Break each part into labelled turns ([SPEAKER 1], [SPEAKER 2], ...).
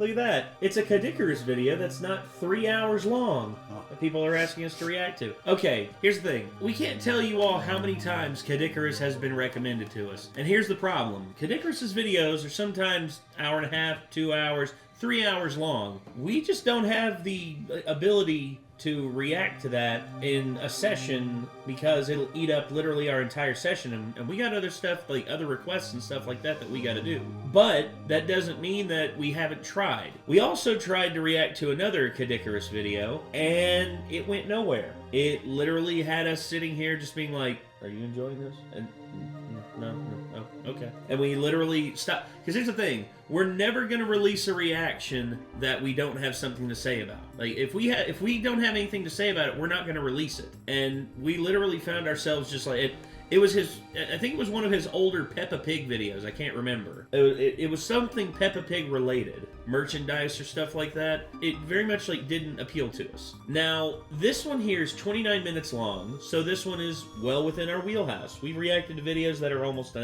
[SPEAKER 1] Look at that. It's a Cadicarus video that's not 3 hours long that people are asking us to react to. Okay, here's the thing. We can't tell you all how many times Cadicarus has been recommended to us. And here's the problem. Cadicarus' videos are sometimes hour and a half, 2 hours, 3 hours long. We just don't have the ability to react to that in a session because it'll eat up literally our entire session, and we got other stuff, like other requests and stuff like that we got to do. But that doesn't mean that we haven't tried. We also tried to react to another Cadicarus video, and it went nowhere. It literally had us sitting here just being like, are you enjoying this? And no, okay. And we literally stopped. Because here's the thing. We're never going to release a reaction that we don't have something to say about. Like, if we don't have anything to say about it, we're not going to release it. And we literally found ourselves just like... It was his... I think it was one of his older Peppa Pig videos. I can't remember. It was something Peppa Pig related. Merchandise or stuff like that. It very much like didn't appeal to us. Now, this one here is 29 minutes long, so this one is well within our wheelhouse. We've reacted to videos that are almost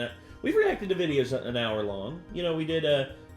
[SPEAKER 1] we've reacted to videos an hour long. You know, we did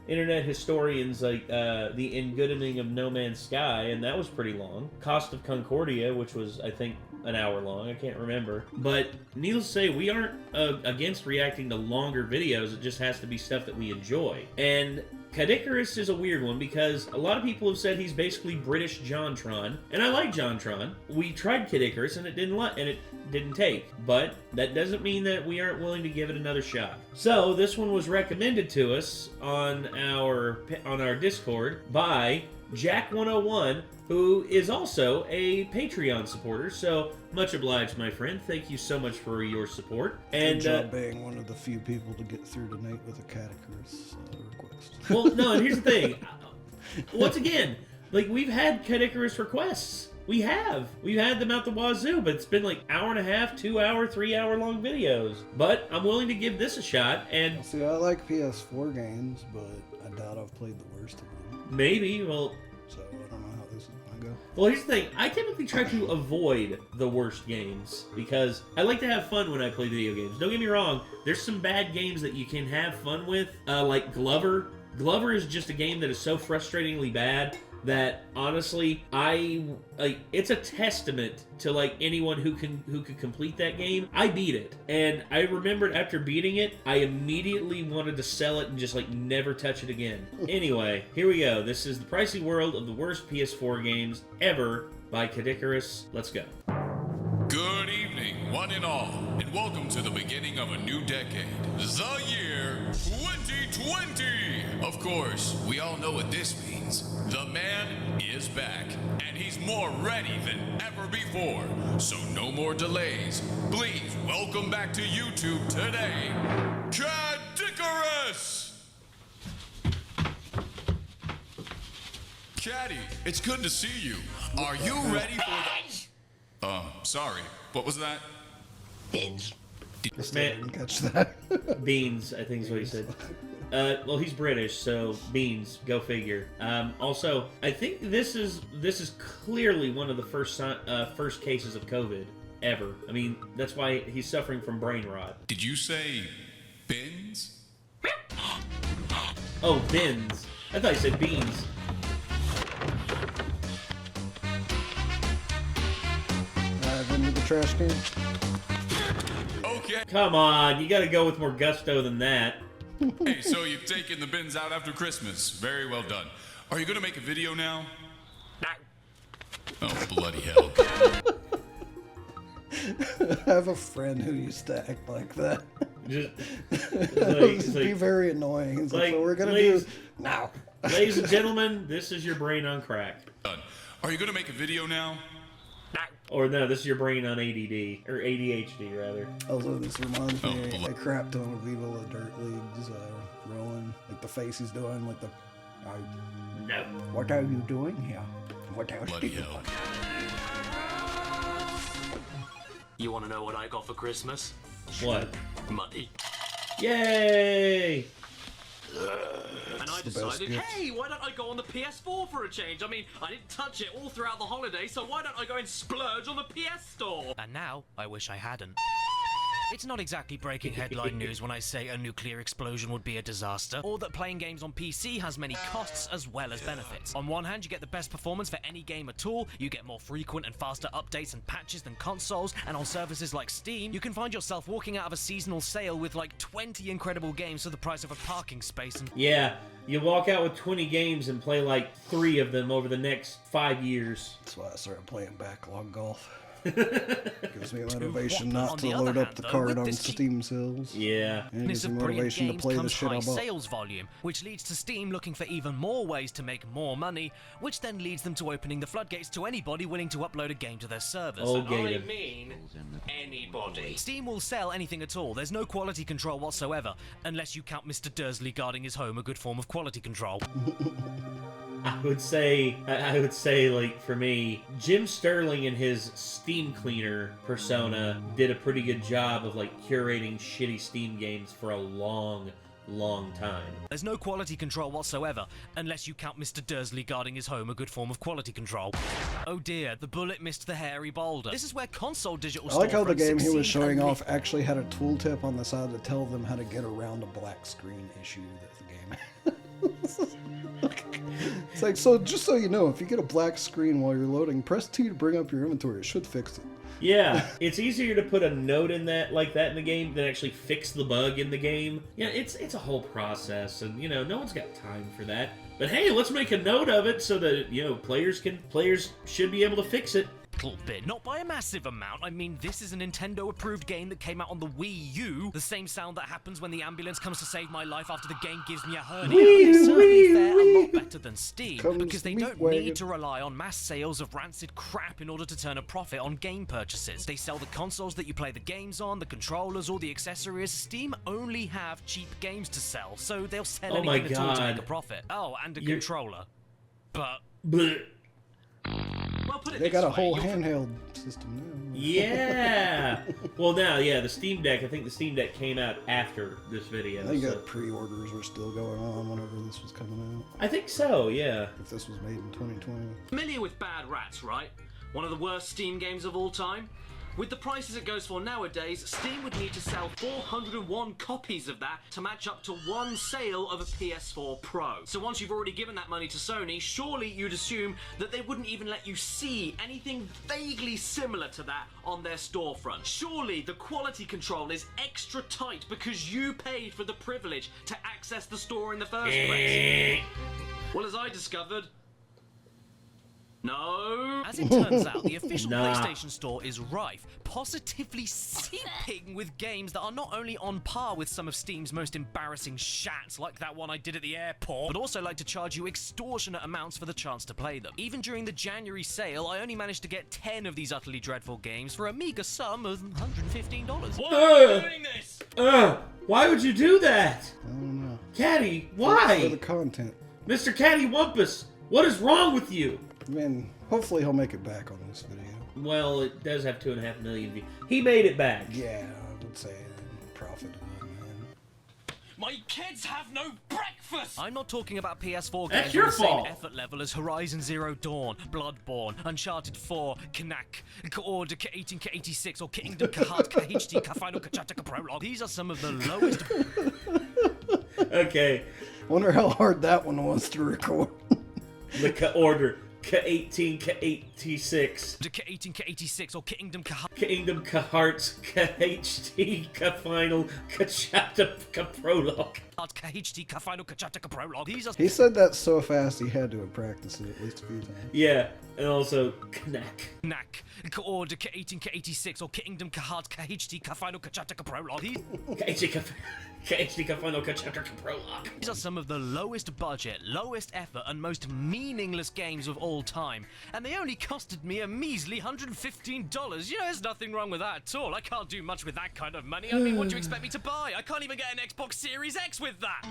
[SPEAKER 1] Internet Historians, like the Engoodening of No Man's Sky, and that was pretty long. Cost of Concordia, which was, I think, an hour long. I can't remember. But needless to say, we aren't against reacting to longer videos. It just has to be stuff that we enjoy. And Cadicarus is a weird one because a lot of people have said he's basically British JonTron, and I like JonTron. We tried Cadicarus and it didn't take, but that doesn't mean that we aren't willing to give it another shot. So this one was recommended to us on our Discord by Jack101, who is also a Patreon supporter, so much obliged, my friend. Thank you so much for your support. And
[SPEAKER 2] good job being one of the few people to get through tonight with a Cadicarus request.
[SPEAKER 1] Well, no, and here's the thing. Once again, like, we've had Cadicarus requests. We've had them out the wazoo, but it's been like hour and a half, 2 hour, 3 hour long videos. But I'm willing to give this a shot, and...
[SPEAKER 2] See, I like PS4 games, but I doubt I've played the worst of them.
[SPEAKER 1] Maybe, well...
[SPEAKER 2] So I don't know how this is gonna go.
[SPEAKER 1] Well, here's the thing. I typically try to avoid the worst games because I like to have fun when I play video games. Don't get me wrong. There's some bad games that you can have fun with, like Glover. Glover is just a game that is so frustratingly bad that honestly, it's a testament to like anyone who could complete that game. I beat it, and I remembered after beating it, I immediately wanted to sell it and just like never touch it again. Anyway, here we go. This is the Pricey World of the Worst PS4 Games Ever by Cadicarus. Let's go.
[SPEAKER 3] Good evening, one and all, and welcome to the beginning of a new decade, the year 2020. Of course, we all know what this means. The man is back, and he's more ready than ever before. So no more delays. Please welcome back to YouTube today, Cadicarus! Caddy, it's good to see you. Are you ready for the... sorry. What was that?
[SPEAKER 4] Beans.
[SPEAKER 2] Didn't catch that.
[SPEAKER 1] Beans, I think is what he said. Well, he's British, so beans. Go figure. Also, I think this is clearly one of the first cases of COVID ever. I mean, that's why he's suffering from brain rot.
[SPEAKER 3] Did you say bins?
[SPEAKER 1] Oh, bins. I thought he said beans.
[SPEAKER 2] Into the trash can.
[SPEAKER 3] Okay.
[SPEAKER 1] Come on, you gotta go with more gusto than that.
[SPEAKER 3] Hey, so you've taken the bins out after Christmas. Very well done. Are you gonna make a video now?
[SPEAKER 4] No.
[SPEAKER 3] Oh, bloody hell.
[SPEAKER 2] I have a friend who used to act like that.
[SPEAKER 1] It'd
[SPEAKER 2] be very annoying. It's like,
[SPEAKER 1] like,
[SPEAKER 2] what we're gonna
[SPEAKER 1] ladies-
[SPEAKER 2] do now.
[SPEAKER 1] Ladies and gentlemen, this is your brain on crack.
[SPEAKER 3] Done. Are you gonna make a video now?
[SPEAKER 4] No.
[SPEAKER 1] Or no, this is your brain on ADD. Or ADHD, rather.
[SPEAKER 2] Although this reminds me,
[SPEAKER 3] Oh,
[SPEAKER 2] a crap ton of Viva La Dirt Leagues rolling. Like the face he's doing, like the...
[SPEAKER 1] No.
[SPEAKER 2] What are you doing here? What else
[SPEAKER 3] Bloody
[SPEAKER 2] do you
[SPEAKER 3] hell.
[SPEAKER 2] want?
[SPEAKER 4] You want to know what I got for Christmas?
[SPEAKER 1] What?
[SPEAKER 4] Money.
[SPEAKER 1] Yay!
[SPEAKER 4] And I
[SPEAKER 2] the best
[SPEAKER 4] decided,
[SPEAKER 2] gift.
[SPEAKER 4] hey, why don't I go on the PS4 for a change? I mean, I didn't touch it all throughout the holiday, so why don't I go and splurge on the PS Store?
[SPEAKER 5] And now, I wish I hadn't. It's not exactly breaking headline news when I say a nuclear explosion would be a disaster, or that playing games on PC has many costs as well as benefits. On one hand, you get the best performance for any game at all, you get more frequent and faster updates and patches than consoles, and on services like Steam, you can find yourself walking out of a seasonal sale with like 20 incredible games for the price of a parking space. And
[SPEAKER 1] yeah, you walk out with 20 games and play like 3 of them over the next 5 years.
[SPEAKER 2] That's why I started playing backlog golf. Gives me motivation not to load up the card on Steam sales.
[SPEAKER 1] Yeah.
[SPEAKER 2] And it gives
[SPEAKER 5] of
[SPEAKER 2] me
[SPEAKER 5] brilliant
[SPEAKER 2] motivation to
[SPEAKER 5] games
[SPEAKER 2] play the
[SPEAKER 5] comes
[SPEAKER 2] shit I
[SPEAKER 5] high
[SPEAKER 2] bought.
[SPEAKER 5] sales volume, which leads to Steam looking for even more ways to make more money, which then leads them to opening the floodgates to anybody willing to upload a game to their servers.
[SPEAKER 1] Oh,
[SPEAKER 4] I
[SPEAKER 1] Gator.
[SPEAKER 4] mean, anybody.
[SPEAKER 5] Steam will sell anything at all. There's no quality control whatsoever, unless you count Mr. Dursley guarding his home a good form of quality control.
[SPEAKER 1] I would say, like, for me, Jim Sterling and his Steam Cleaner persona did a pretty good job of, like, curating shitty Steam games for a long time.
[SPEAKER 5] There's no quality control whatsoever, unless you count Mr. Dursley guarding his home a good form of quality control. Oh dear, the bullet missed the hairy boulder. This is where console digital
[SPEAKER 2] I like how the
[SPEAKER 5] storefronts
[SPEAKER 2] game he was
[SPEAKER 5] succeed
[SPEAKER 2] showing
[SPEAKER 5] and
[SPEAKER 2] off actually had a tooltip on the side to tell them how to get around a black screen issue that the game has. It's like, so just so you know, if you get a black screen while you're loading, press T to bring up your inventory. It should fix it.
[SPEAKER 1] Yeah, it's easier to put a note in that like that in the game than actually fix the bug in the game. Yeah, it's a whole process, and you know, no one's got time for that. But hey, let's make a note of it so that, you know, players should be able to fix it.
[SPEAKER 5] little bit. Not by a massive amount. I mean, this is a Nintendo-approved game that came out on the Wii U. The same sound that happens when the ambulance comes to save my life after the game gives me a hernia. They certainly fare a lot better than Steam, because they don't need to rely on mass sales of rancid crap in order to turn a profit on game purchases. They sell the consoles that you play the games on, the controllers, all the accessories. Steam only have cheap games to sell, so they'll sell anything at all to make a profit. Oh, and a controller. But...
[SPEAKER 1] Blech.
[SPEAKER 4] Well, put it
[SPEAKER 2] They
[SPEAKER 4] this
[SPEAKER 2] got a
[SPEAKER 4] way,
[SPEAKER 2] whole
[SPEAKER 4] you're-
[SPEAKER 2] handheld system now.
[SPEAKER 1] Yeah. Well, now, yeah, the Steam Deck. I think the Steam Deck came out after this video.
[SPEAKER 2] I think
[SPEAKER 1] so-
[SPEAKER 2] that pre-orders were still going on whenever this was coming out.
[SPEAKER 1] I think so. Yeah.
[SPEAKER 2] If this was made in 2020.
[SPEAKER 4] Familiar with Bad Rats, right? One of the worst Steam games of all time? With the prices it goes for nowadays, Steam would need to sell 401 copies of that to match up to one sale of a PS4 Pro. So once you've already given that money to Sony, surely you'd assume that they wouldn't even let you see anything vaguely similar to that on their storefront. Surely the quality control is extra tight because you paid for the privilege to access the store in the first place. Well, as I discovered, no.
[SPEAKER 5] As it turns out, the official
[SPEAKER 1] Nah.
[SPEAKER 5] PlayStation Store is rife, positively seeping with games that are not only on par with some of Steam's most embarrassing shats, like that one I did at the airport, but also like to charge you extortionate amounts for the chance to play them. Even during the January sale, I only managed to get 10 of these utterly dreadful games for a meager sum of $115.
[SPEAKER 4] Why are you doing this?
[SPEAKER 1] Why would you do that?
[SPEAKER 2] I don't know.
[SPEAKER 1] Caddy,
[SPEAKER 2] For
[SPEAKER 1] why?
[SPEAKER 2] the content.
[SPEAKER 1] Mr. Caddy Wumpus, what is wrong with you?
[SPEAKER 2] I mean, hopefully he'll make it back on this video.
[SPEAKER 1] Well, it does have 2.5 million views. He made it back.
[SPEAKER 2] Yeah, I would say profited on that.
[SPEAKER 4] My kids have no breakfast!
[SPEAKER 5] I'm not talking about PS4
[SPEAKER 1] That's
[SPEAKER 5] games
[SPEAKER 1] your
[SPEAKER 5] on the same
[SPEAKER 1] fault.
[SPEAKER 5] effort level as Horizon Zero Dawn, Bloodborne, Uncharted 4, Knack, K-Order, K-18, K-86, or Kingdom, K-Heart, K-HD, K-Final, K-Chapter, K-Prologue. These are some of the lowest...
[SPEAKER 1] Okay.
[SPEAKER 2] Wonder how hard that one was to record.
[SPEAKER 1] The K-Order, K-18, K-86,
[SPEAKER 5] K-18, K-86, or Kingdom, K-Heart.
[SPEAKER 1] Kingdom, K-Hearts, K-HD, K-Final, K-Chapter, K-Prologue.
[SPEAKER 5] KHD, K-Final, K-Chapter, K-Prologue. These are...
[SPEAKER 2] He said that so fast he had to have practiced it at least a few times.
[SPEAKER 1] Yeah, and also Knack.
[SPEAKER 5] Knack, K-Order, K-18, K-86, or Kingdom, K-Heart, K-HD, K-Final, K-Chapter, K-Prologue.
[SPEAKER 1] K-HD, K-Final, K-Chapter, K-Prologue.
[SPEAKER 5] These are some of the lowest budget, lowest effort, and most meaningless games of all time. And they only costed me a measly $115. You know, there's nothing wrong with that at all. I can't do much with that kind of money. I mean, what do you expect me to buy? I can't even get an Xbox Series X with that.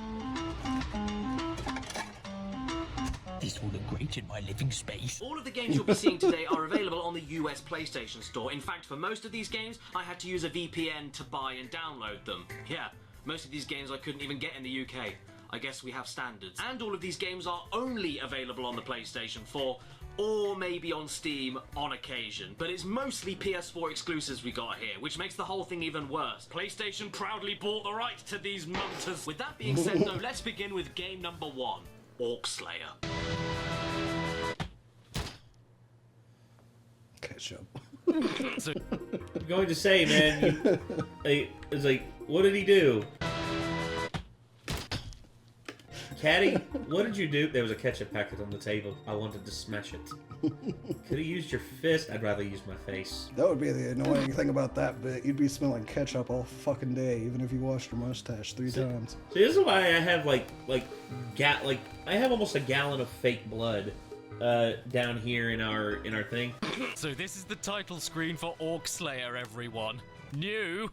[SPEAKER 6] This will look great in my living space.
[SPEAKER 4] All of the games you'll be seeing today are available on the US PlayStation Store. In fact, for most of these games, I had to use a VPN to buy and download them. Yeah, most of these games I couldn't even get in the UK. I guess we have standards. And all of these games are only available on the PlayStation 4, or maybe on Steam on occasion, but it's mostly PS4 exclusives we got here, which makes the whole thing even worse. PlayStation proudly bought the right to these munters. With that being said though, let's begin with game number 1, Orc Slayer.
[SPEAKER 2] Ketchup.
[SPEAKER 1] I'm going to say, man, it's like, what did he do? Caddy, what did you do? There was a ketchup packet on the table. I wanted to smash it. Could have used your fist. I'd rather use my face.
[SPEAKER 2] That would be the annoying thing about that bit. You'd be smelling ketchup all fucking day, even if you washed your mustache 3 times.
[SPEAKER 1] So this is why I have I have almost a gallon of fake blood down here in our thing.
[SPEAKER 5] So this is the title screen for Orc Slayer, everyone. New.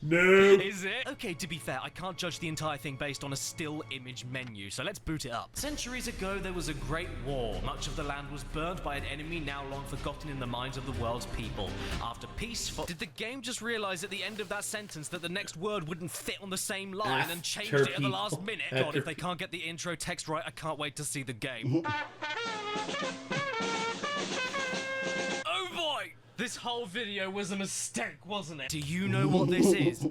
[SPEAKER 1] No.
[SPEAKER 5] Is it? Okay, to be fair, I can't judge the entire thing based on a still image menu, so let's boot it up. Centuries ago, there was a great war. Much of the land was burnt by an enemy now long forgotten in the minds of the world's people. After peace Did the game just realize at the end of that sentence that the next word wouldn't fit on the same line and changed it at the last minute? God, if they can't get the intro text right, I can't wait to see the game. Oh boy! This whole video was a mistake, wasn't it? Do you know what this is?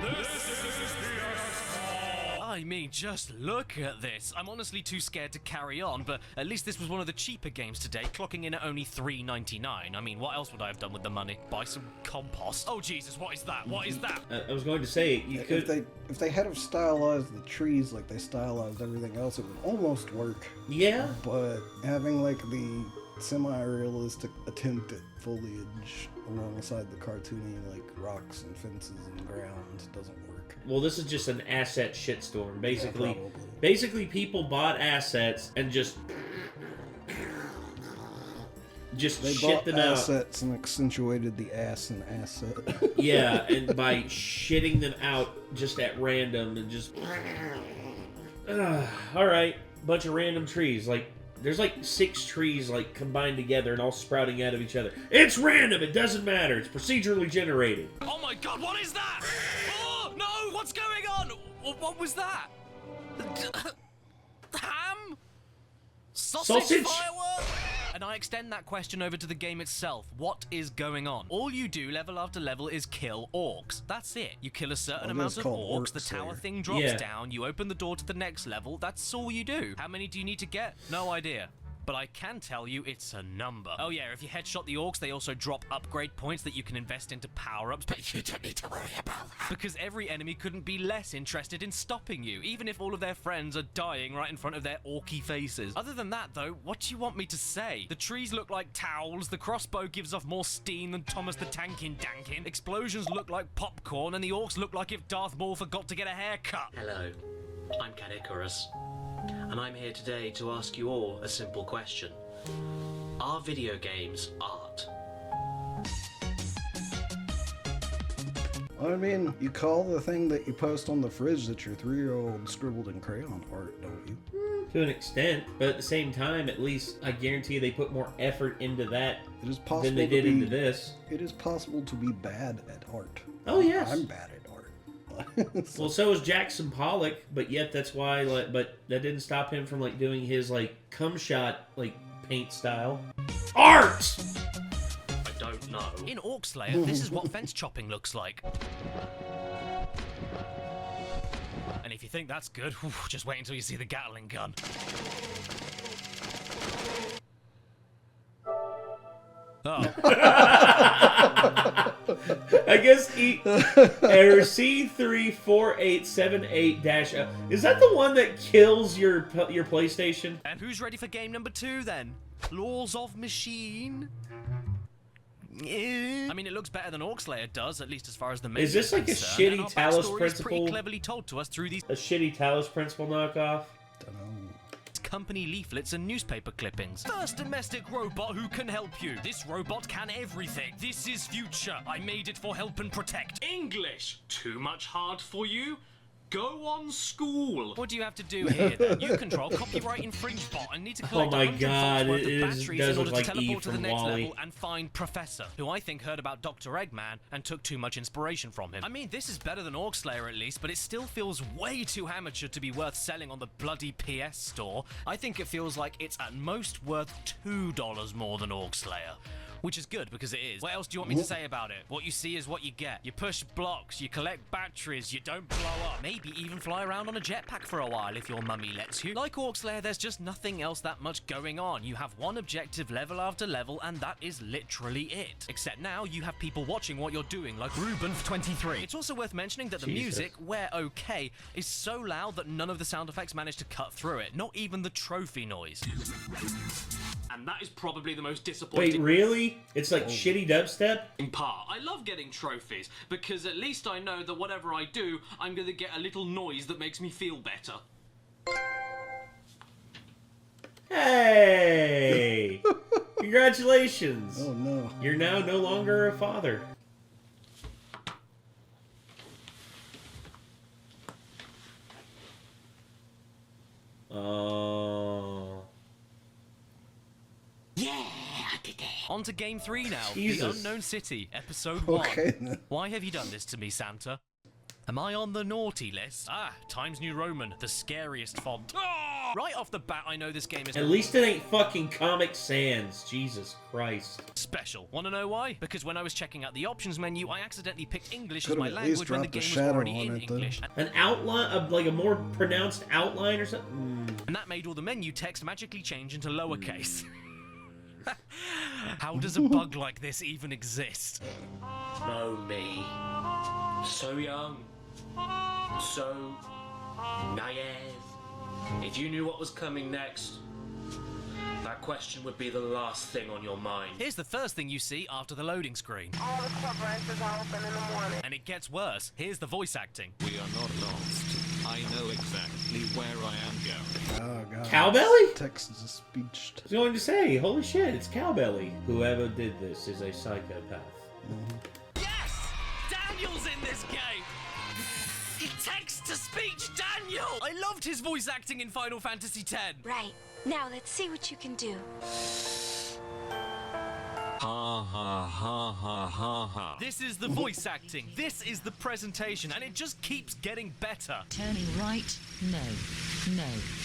[SPEAKER 5] I mean, just look at this. I'm honestly too scared to carry on, but at least this was one of the cheaper games today, clocking in at only $3.99. I mean, what else would I have done with the money? Buy some compost? Oh, Jesus, what is that? What is that?
[SPEAKER 1] I was going to say, you could...
[SPEAKER 2] If they had have stylized the trees like they stylized everything else, it would almost work.
[SPEAKER 1] Yeah?
[SPEAKER 2] But having, like, the semi-realistic attempt at foliage alongside the cartoony, like, rocks and fences and ground doesn't work.
[SPEAKER 1] Well, this is just an asset shitstorm. Basically,
[SPEAKER 2] Yeah,
[SPEAKER 1] basically people bought assets and just
[SPEAKER 2] they
[SPEAKER 1] shit
[SPEAKER 2] bought
[SPEAKER 1] them out.
[SPEAKER 2] assets and accentuated the ass and asset.
[SPEAKER 1] Yeah, and by shitting them out just at random and just... all right, bunch of random trees. Like, there's like 6 trees like combined together and all sprouting out of each other. It's random. It doesn't matter. It's procedurally generated.
[SPEAKER 5] Oh my God, what is that? Oh, no, what's going on? What was that? Ham? Sausage? Firework? And I extend that question over to the game itself. What is going on? All you do level after level is kill orcs. That's it. You kill a certain amount of orcs, the tower thing drops down, you open the door to the next level, that's all you do. How many do you need to get? No idea. But I can tell you it's a number. Oh yeah, if you headshot the orcs, they also drop upgrade points that you can invest into power-ups, but you don't need to worry about that. Because every enemy couldn't be less interested in stopping you, even if all of their friends are dying right in front of their orky faces. Other than that though, what do you want me to say? The trees look like towels, the crossbow gives off more steam than Thomas the Tank in Dankin, explosions look like popcorn, and the orcs look like if Darth Maul forgot to get a haircut.
[SPEAKER 4] Hello, I'm Cat Icarus, and I'm here today to ask you all a simple question. Are video games art?
[SPEAKER 2] I mean, you call the thing that you post on the fridge that your 3-year-old scribbled in crayon art, don't you?
[SPEAKER 1] To an extent, but at the same time, at least I guarantee they put more effort into that than they did into this.
[SPEAKER 2] It is possible to be bad at art.
[SPEAKER 1] Oh, yes.
[SPEAKER 2] I'm bad at art.
[SPEAKER 1] Well, so is Jackson Pollock, but yet that's why, but that didn't stop him from, doing his, cum shot, paint style. Art!
[SPEAKER 4] I don't know.
[SPEAKER 5] In Orc Slayer, this is what fence chopping looks like. And if you think that's good, just wait until you see the Gatling gun. Oh.
[SPEAKER 1] I guess error C34878- is that the one that kills your PlayStation?
[SPEAKER 5] And who's ready for game number 2 then? Laws of Machine? I mean, it looks better than Orc Slayer does, at least as far as the main.
[SPEAKER 1] Is this like a shitty Talos Principle?
[SPEAKER 5] Pretty cleverly told to us through these
[SPEAKER 1] a shitty Talos Principle knockoff.
[SPEAKER 5] company leaflets and newspaper clippings. First domestic robot who can help you. This robot can everything. This is future. I made it for help and protect.
[SPEAKER 4] English, too much hard for you? Go on school.
[SPEAKER 5] What do you have to do here, then? You control copyright infringed bot and need to collect
[SPEAKER 1] my
[SPEAKER 5] 100
[SPEAKER 1] God,
[SPEAKER 5] volts worth
[SPEAKER 1] it
[SPEAKER 5] of
[SPEAKER 1] is-
[SPEAKER 5] batteries
[SPEAKER 1] does
[SPEAKER 5] in order
[SPEAKER 1] look
[SPEAKER 5] to
[SPEAKER 1] like E
[SPEAKER 5] teleport to the
[SPEAKER 1] from
[SPEAKER 5] next
[SPEAKER 1] WALL-E.
[SPEAKER 5] level and find Professor, who I think heard about Dr. Eggman and took too much inspiration from him. I mean, this is better than Orc Slayer at least, but it still feels way too amateur to be worth selling on the bloody PS store. I think it feels like it's at most worth $2 more than Orc Slayer. Which is good, because it is. What else do you want me to say about it? What you see is what you get. You push blocks, you collect batteries, you don't blow up. Maybe even fly around on a jetpack for a while if your mummy lets you. Like Orc Slayer, there's just nothing else that much going on. You have one objective level after level, and that is literally it. Except now, you have people watching what you're doing, like Ruben23. It's also worth mentioning that the music, where okay, is so loud that none of the sound effects manage to cut through it. Not even the trophy noise.
[SPEAKER 4] And that is probably the most
[SPEAKER 1] Wait,
[SPEAKER 4] disappointing
[SPEAKER 1] really? It's like shitty dubstep?
[SPEAKER 4] part. I love getting trophies, because at least I know that whatever I do, I'm gonna get a little noise that makes me feel better.
[SPEAKER 1] Hey! Congratulations!
[SPEAKER 2] Oh no.
[SPEAKER 1] You're now no longer a father. Oh.
[SPEAKER 5] On to game 3 now.
[SPEAKER 1] Jesus.
[SPEAKER 5] The Unknown City, episode 1.
[SPEAKER 2] Okay, then.
[SPEAKER 5] Why have you done this to me, Santa? Am I on the naughty list? Ah, Times New Roman, the scariest font. Ah! Right off the bat, I know this game is
[SPEAKER 1] At least it ain't fucking Comic Sans. Jesus Christ.
[SPEAKER 5] special. Want to know why? Because when I was checking out the options menu, I accidentally picked English as
[SPEAKER 2] Could've
[SPEAKER 5] my
[SPEAKER 2] at least
[SPEAKER 5] language when the
[SPEAKER 2] dropped a
[SPEAKER 5] game was
[SPEAKER 2] shadow
[SPEAKER 5] already
[SPEAKER 2] on
[SPEAKER 5] in
[SPEAKER 2] it, though.
[SPEAKER 5] English.
[SPEAKER 1] An outline, like a more pronounced outline or something?
[SPEAKER 5] And that made all the menu text magically change into lowercase. How does a bug like this even exist?
[SPEAKER 4] Know me. So young. So naive. If you knew what was coming next, that question would be the last thing on your mind.
[SPEAKER 5] Here's the first thing you see after the loading screen.
[SPEAKER 7] All the club branches are open in the morning.
[SPEAKER 5] And it gets worse. Here's the voice acting.
[SPEAKER 8] We are not lost. I know exactly where I am going.
[SPEAKER 2] Oh god.
[SPEAKER 1] Cowbelly?
[SPEAKER 2] Text to speech.
[SPEAKER 1] I was going to say, holy shit, it's Cowbelly. Whoever did this is a psychopath.
[SPEAKER 5] Yes! Daniel's in this game! Text-to-speech Daniel! I loved his voice acting in Final Fantasy X.
[SPEAKER 9] Right. Now let's see what you can do.
[SPEAKER 8] Ha ha ha ha ha ha.
[SPEAKER 5] This is the voice acting. This is the presentation, and it just keeps getting better.
[SPEAKER 10] Turning right, no, no,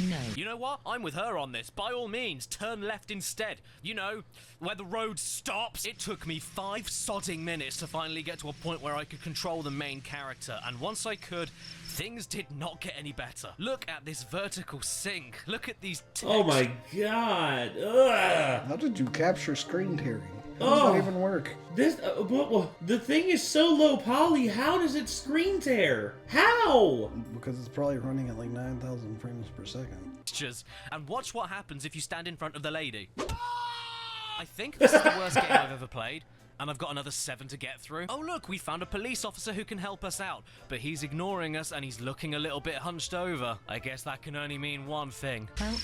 [SPEAKER 10] no.
[SPEAKER 5] You know what? I'm with her on this. By all means, turn left instead. You know, where the road stops. It took me 5 sodding minutes to finally get to a point where I could control the main character, and once I could, things did not get any better. Look at this vertical sync. Look at these text.
[SPEAKER 1] Oh my god. Ugh.
[SPEAKER 2] How did you capture screen tearing? How
[SPEAKER 1] Oh.
[SPEAKER 2] does that even work?
[SPEAKER 1] This, the thing is so low poly, how does it screen tear? How?
[SPEAKER 2] Because it's probably running at like 9,000 frames per second.
[SPEAKER 5] Textures. And watch what happens if you stand in front of the lady. I think this is the worst game I've ever played. And I've got another 7 to get through. Oh look, we found a police officer who can help us out. But he's ignoring us and he's looking a little bit hunched over. I guess that can only mean one thing.
[SPEAKER 10] Help,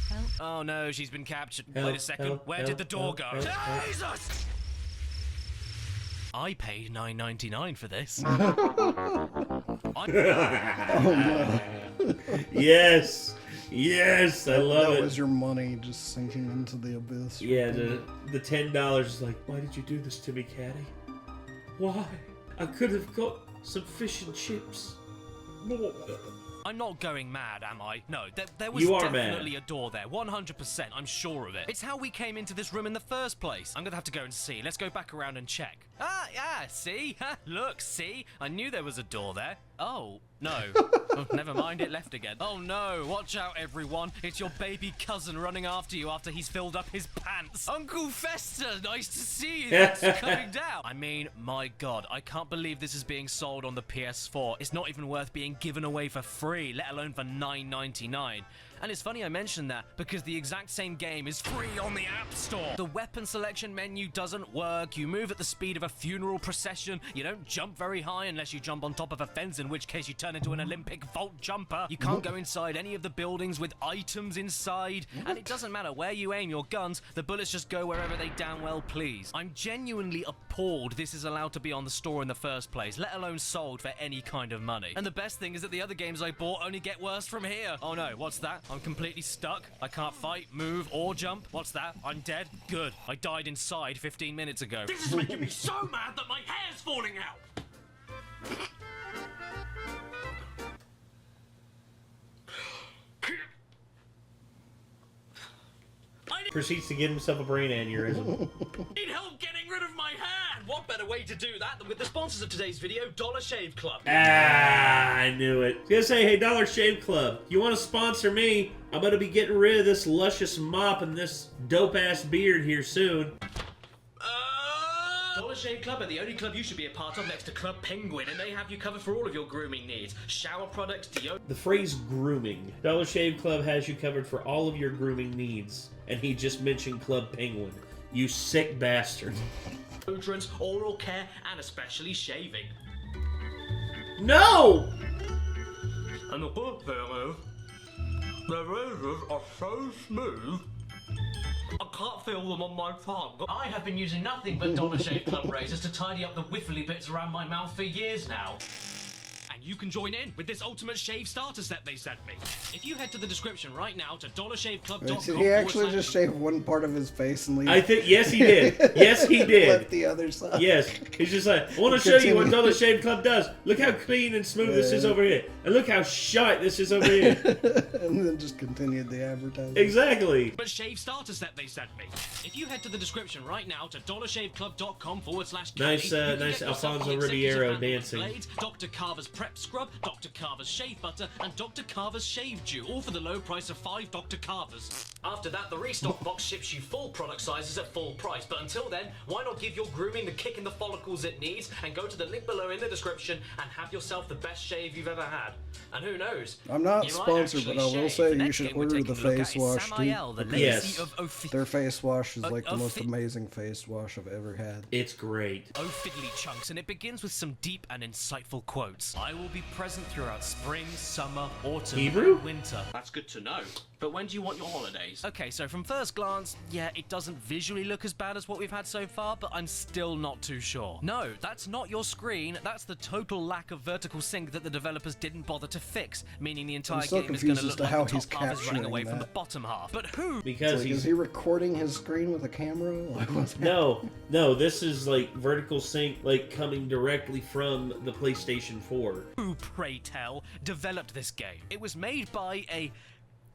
[SPEAKER 10] help.
[SPEAKER 5] Oh no, she's been captured.
[SPEAKER 1] Help,
[SPEAKER 5] Wait a second,
[SPEAKER 1] help,
[SPEAKER 5] where
[SPEAKER 1] help,
[SPEAKER 5] did the door
[SPEAKER 1] help,
[SPEAKER 5] go?
[SPEAKER 1] help, help.
[SPEAKER 5] Jesus! I paid $9.99 for this.
[SPEAKER 1] Yes. Yes, I love
[SPEAKER 2] That
[SPEAKER 1] it.
[SPEAKER 2] was your money just sinking into the abyss.
[SPEAKER 1] Yeah, the $10 is like, why did you do this to me, Caddy? Why? I could have got some fish and chips.
[SPEAKER 5] I'm not going mad, am I? No, there was
[SPEAKER 1] You are
[SPEAKER 5] definitely
[SPEAKER 1] mad.
[SPEAKER 5] a door there. 100%, I'm sure of it. It's how we came into this room in the first place. I'm gonna have to go and see. Let's go back around and check. See? Look, see? I knew there was a door there. Oh, no. Oh, never mind, it left again. Oh no, watch out everyone. It's your baby cousin running after you after he's filled up his pants. Uncle Fester, nice to see you. Thanks for coming down. I mean, my god, I can't believe this is being sold on the PS4. It's not even worth being given away for free, let alone for $9.99. And it's funny I mentioned that because the exact same game is free on the App Store. The weapon selection menu doesn't work. You move at the speed of a funeral procession. You don't jump very high unless you jump on top of a fence, in which case you turn into an Olympic vault jumper. You can't go inside any of the buildings with items inside. And it doesn't matter where you aim your guns, the bullets just go wherever they damn well please. I'm genuinely appalled this is allowed to be on the store in the first place, let alone sold for any kind of money. And the best thing is that the other games I bought only get worse from here. Oh no, what's that? I'm completely stuck. I can't fight, move, or jump. What's that? I'm dead? Good. I died inside 15 minutes ago.
[SPEAKER 4] This is making me so mad that my hair's falling out!
[SPEAKER 1] Proceeds to give himself a brain aneurysm.
[SPEAKER 4] Need help getting rid of my hair! What better way to do that than with the sponsors of today's video, Dollar Shave Club?
[SPEAKER 1] I knew it. I was gonna say, hey, Dollar Shave Club, you want to sponsor me? I'm gonna be getting rid of this luscious mop and this dope-ass beard here soon.
[SPEAKER 4] Dollar Shave Club are the only club you should be a part of next to Club Penguin, and they have you covered for all of your grooming needs. Shower products,
[SPEAKER 1] The phrase grooming. Dollar Shave Club has you covered for all of your grooming needs. And he just mentioned Club Penguin. You sick bastard.
[SPEAKER 4] deodorants, oral care, and especially shaving.
[SPEAKER 1] No!
[SPEAKER 4] And the good thing is, the razors are so smooth, I can't feel them on my tongue. I have been using nothing but Dollar Shave Club razors to tidy up the whiffly bits around my mouth for years now. And you can join in with this ultimate shave starter set they sent me. If you head to the description right now to dollarshaveclub.com.
[SPEAKER 2] Did he actually just shave one part of his face and leave?
[SPEAKER 1] I think, yes he did. Yes he did.
[SPEAKER 2] Left the other side.
[SPEAKER 1] Yes. He's just like, I want to show you what Dollar Shave Club does. Look how clean and smooth this is over here. And look how shite this is over here.
[SPEAKER 2] And then just continued the advertising.
[SPEAKER 1] Exactly.
[SPEAKER 4] But shave starter set they sent me. If you head to the description right now to dollarshaveclub.com/Caddy,
[SPEAKER 1] nice Alfonso Ribeiro dancing.
[SPEAKER 4] Blades, Dr. Carver's Prep Scrub, Dr. Carver's Shave Butter, and Dr. Carver's Shave Dew, all for the low price of 5 Dr. Carvers. After that, the restock box ships you full product sizes at full price. But until then, why not give your grooming the kick in the follicles it needs and go to the link below in the description and have yourself the best shave you've ever had. And who knows?
[SPEAKER 2] I'm not sponsored, but I will say you should order the face wash, dude.
[SPEAKER 1] Yes.
[SPEAKER 2] Their face wash is like the most amazing face wash I've ever had.
[SPEAKER 1] It's great.
[SPEAKER 5] Oh fiddly chunks, and it begins with some deep and insightful quotes. I will be present throughout spring, summer, autumn, and winter.
[SPEAKER 4] That's good to know. But when do you want your holidays?
[SPEAKER 5] Okay, so from first glance, yeah, it doesn't visually look as bad as what we've had so far, but I'm still not too sure. No, that's not your screen. That's the total lack of vertical sync that the developers didn't bother to fix, meaning the entire game is going to look like the top half is running away from the bottom half. But who?
[SPEAKER 1] Because
[SPEAKER 2] is he recording his screen with a camera?
[SPEAKER 1] No, this is like vertical sync, like coming directly from the PlayStation 4.
[SPEAKER 5] Who, pray tell, developed this game? It was made by a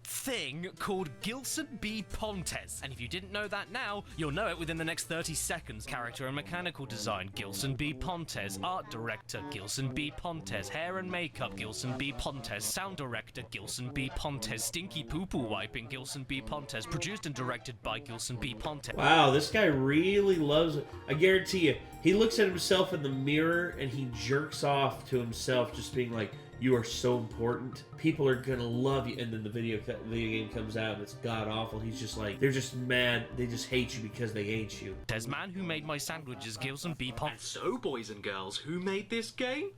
[SPEAKER 5] thing called Gleaton B. Pontes, and if you didn't know that now, you'll know it within the next 30 seconds. Character and mechanical design, Gleaton B. Pontes. Art director, Gleaton B. Pontes. Hair and makeup, Gleaton B. Pontes. Sound director, Gleaton B. Pontes. Stinky poo-poo wiping, Gleaton B. Pontes. Produced and directed by Gleaton B. Pontes.
[SPEAKER 1] Wow, this guy really loves it. I guarantee you, he looks at himself in the mirror and he jerks off to himself, just being like, you are so important. People are gonna love you. And then the video game comes out and it's god awful. He's just like, they're just mad. They just hate you because they hate you.
[SPEAKER 5] There's man who made my sandwiches, Gleaton B. Pontes.
[SPEAKER 4] And so, boys and girls, who made this game?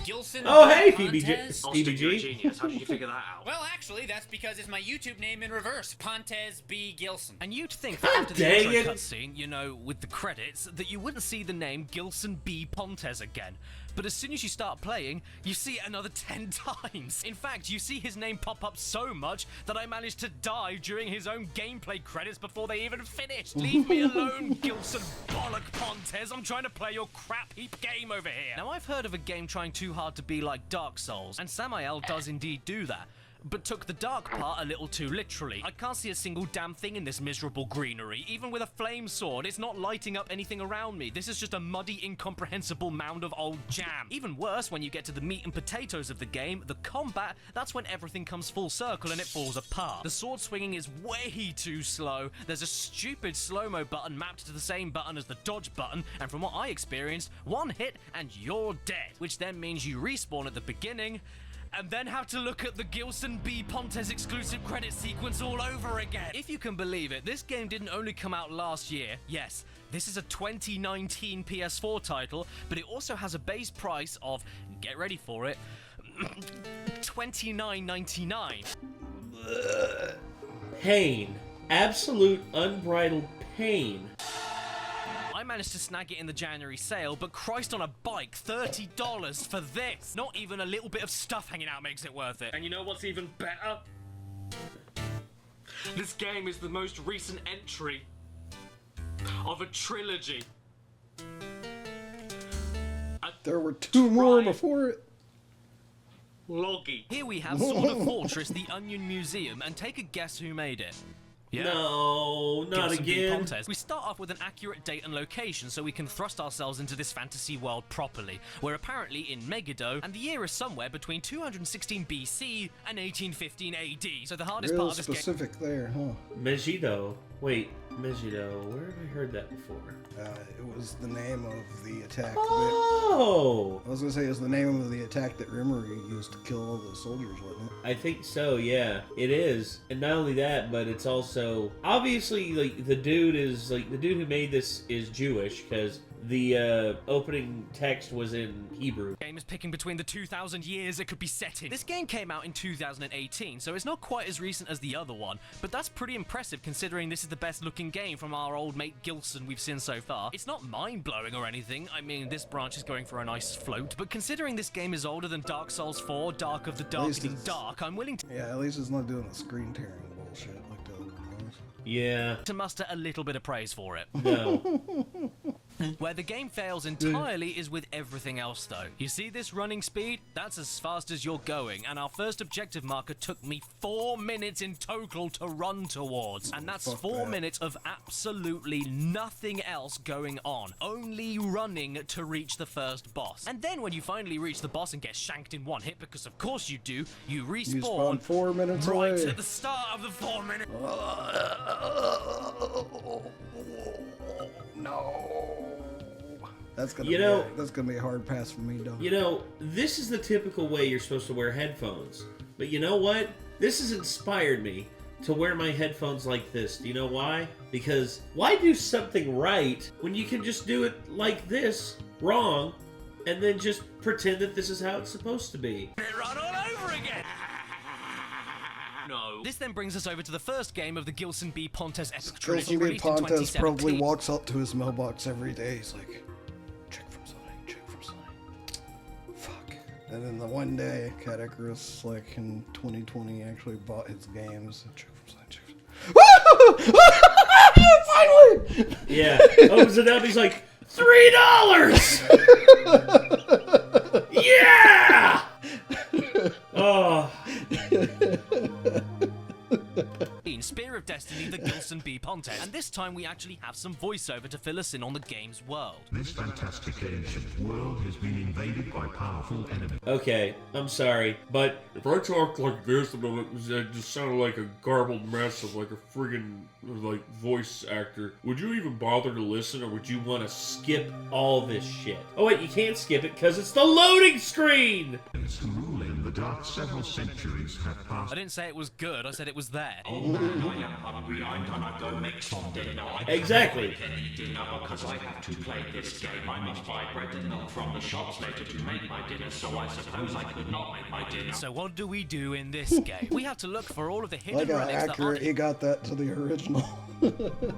[SPEAKER 11] Gleaton.
[SPEAKER 1] Oh, hey, PBG.
[SPEAKER 4] You're a genius. How did you figure that out?
[SPEAKER 11] Well, actually, that's because it's my YouTube name in reverse. Pontes B. Gleaton.
[SPEAKER 5] And you'd think that after the intro cutscene, you know, with the credits, that you wouldn't see the name Gleaton B. Pontes again. But as soon as you start playing, you see it another 10 times. In fact, you see his name pop up so much that I managed to die during his own gameplay credits before they even finished. Leave me alone, Gleaton Bollock Pontes. I'm trying to play your crap heap game over here. Now, I've heard of a game trying too hard to be like Dark Souls, and Samael does indeed do that, but took the dark part a little too literally. I can't see a single damn thing in this miserable greenery. Even with a flame sword, it's not lighting up anything around me. This is just a muddy, incomprehensible mound of old jam. Even worse, when you get to the meat and potatoes of the game, the combat, that's when everything comes full circle and it falls apart. The sword swinging is way too slow. There's a stupid slow-mo button mapped to the same button as the dodge button, and from what I experienced, one hit and you're dead, which then means you respawn at the beginning, and then have to look at the Gleaton B. Pontes exclusive credit sequence all over again. If you can believe it, this game didn't only come out last year. Yes, this is a 2019 PS4 title, but it also has a base price of, get ready for it, $29.99.
[SPEAKER 1] Pain. Absolute unbridled pain.
[SPEAKER 5] I managed to snag it in the January sale, but Christ on a bike, $30 for this. Not even a little bit of stuff hanging out makes it worth it.
[SPEAKER 4] And you know what's even better? This game is the most recent entry of a trilogy.
[SPEAKER 2] There were 2 more before it.
[SPEAKER 4] Loggy.
[SPEAKER 5] Here we have Sword of Fortress, the Onion Museum, and take a guess who made it. Yeah.
[SPEAKER 1] No, not
[SPEAKER 5] Gleaton B.
[SPEAKER 1] again.
[SPEAKER 5] Pontes. We start off with an accurate date and location so we can thrust ourselves into this fantasy world properly. We're apparently in Megiddo, and the year is somewhere between 216 BC and 1815 AD. So the hardest
[SPEAKER 2] Real
[SPEAKER 5] part of this game...
[SPEAKER 2] specific there, huh?
[SPEAKER 1] Megiddo. Wait, Megiddo. Where have I heard that before?
[SPEAKER 2] It was the name of the attack.
[SPEAKER 1] Oh!
[SPEAKER 2] I was gonna say it was the name of the attack that Rimmery used to kill all the soldiers, wasn't it?
[SPEAKER 1] I think so, yeah. It is. And not only that, but it's also... Obviously, like, the dude who made this is Jewish, because the opening text was in Hebrew.
[SPEAKER 5] The game is picking between the 2,000 years it could be set in. This game came out in 2018, so it's not quite as recent as the other one, but that's pretty impressive considering this is the best looking game from our old mate Gleaton we've seen so far. It's not mind-blowing or anything. I mean, this branch is going for a nice float, but considering this game is older than Dark Souls 4, Dark of the Darkening Dark, I'm willing to...
[SPEAKER 2] Yeah, at least it's not doing the screen tearing bullshit like the other one was.
[SPEAKER 1] Yeah.
[SPEAKER 5] ...to muster a little bit of praise for it.
[SPEAKER 1] No.
[SPEAKER 5] Where the game fails entirely is with everything else though. You see this running speed? That's as fast as you're going, and our first objective marker took me 4 minutes in total to run towards. And that's 4 minutes of absolutely nothing else going on. Only running to reach the first boss. And then when you finally reach the boss and get shanked in one hit, because of course you do, you respawn,
[SPEAKER 2] You spawn 4 minutes
[SPEAKER 5] right
[SPEAKER 2] away.
[SPEAKER 5] at the start of the 4 minutes.
[SPEAKER 2] No. That's gonna be a hard pass for me, though.
[SPEAKER 1] You know, this is the typical way you're supposed to wear headphones. But you know what? This has inspired me to wear my headphones like this. Do you know why? Because why do something right when you can just do it like this, wrong, and then just pretend that this is how it's supposed to be?
[SPEAKER 5] Run all over again! No. This then brings us over to the first game of the Gleaton B. Pontes epic trilogy,
[SPEAKER 2] Gleaton B.
[SPEAKER 5] released in
[SPEAKER 2] Pontes
[SPEAKER 5] 2017.
[SPEAKER 2] probably walks up to his mailbox every day. He's like, check from Sonny, check from Sonny. Fuck. And then the one day, Cat Icarus, like in 2020, actually bought his games. Check from Sonny, check from Sonny. Finally!
[SPEAKER 1] Yeah. Opens it up, he's like, $3! Yeah! Oh.
[SPEAKER 5] Spear of Destiny, the Gleaton B. Pontes. And this time we actually have some voiceover to fill us in on the game's world.
[SPEAKER 12] This fantastic ancient world has been invaded by powerful enemies.
[SPEAKER 1] Okay, I'm sorry, but if I talk like this, it just sounded like a garbled mess of like a friggin' like voice actor. Would you even bother to listen, or would you want to skip all this shit? Oh wait, you can't skip it because it's the loading screen!
[SPEAKER 12] Who rule in the dark several centuries have passed.
[SPEAKER 5] I didn't say it was good, I said it was there.
[SPEAKER 6] Oh man, I am hungry. I'm gonna go make some dinner.
[SPEAKER 1] Exactly.
[SPEAKER 6] I can't make any dinner because I have to play this game. I must buy bread and milk from the shops later to make my dinner, so I suppose I could not make my dinner.
[SPEAKER 5] So what do we do in this game? We have to look for all of the hidden
[SPEAKER 2] Like how
[SPEAKER 5] relics that
[SPEAKER 2] accurate
[SPEAKER 5] aren't...
[SPEAKER 2] he got that to the original.